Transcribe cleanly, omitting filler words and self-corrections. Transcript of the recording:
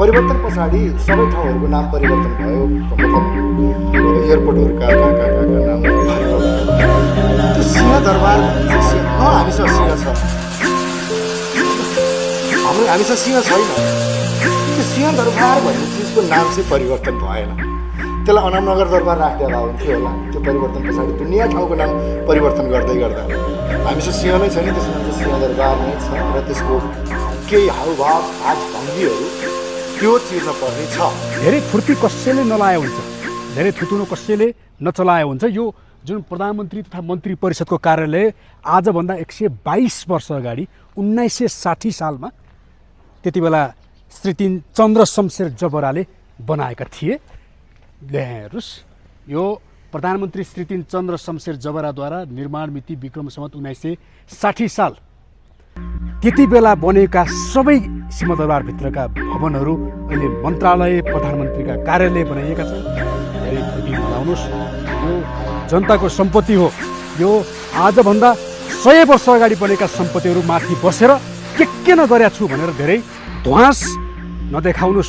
परिवर्तन पछाडि सबै ठाउँहरूको नाम परिवर्तन भयो, मतलब एयरपोर्टहरूका नाम भयो। त्यो सिंहदरबार हामीसँग सिंह छ, हामीसँग सिंह छैन। त्यो सिंहदरबार भन्ने चिजको नाम चाहिँ परिवर्तन भएन। त्यसलाई अनामनगर दरबार राखिदिँदा हुन्थ्यो होला। त्यो परिवर्तन पछाडि दुनियाँ ठाउँको नाम परिवर्तन गर्दै गर्दा हामीसँग सिंह नै छैन, त्यसको नाम चाहिँ सिंहदरबार नै छ र त्यसको केही हावभाव हातभङ्गीहरू त्यो चिजमा पर्ने छ। धेरै फुर्ती कसैले नलाए हुन्छ, धेरै थुतुनो कसैले नचलाए हुन्छ। यो जुन प्रधानमन्त्री तथा मन्त्री परिषदको कार्यालय आजभन्दा 122 वर्ष अगाडि 1960 सालमा त्यति बेला श्री चन्द्र शमशेर जबराले बनाएका थिए। हेर्नुहोस्, यो प्रधानमन्त्री श्री चन्द्र शमशेर जबराद्वारा निर्माण मिति विक्रम सम्वत 1960 साल त्यति बेला बनेका सबै सिंहदरबारभित्रका भवनहरू अहिले मन्त्रालय प्रधानमन्त्रीका कार्यालय बनाइएका छन्। धेरै खुसी मनाउनुहोस्, यो जनताको सम्पत्ति हो। यो आजभन्दा 100 वर्ष अगाडि बनेका सम्पत्तिहरू माथि बसेर के नगरेको छु भनेर धेरै ध्वास नदेखाउनुहोस्।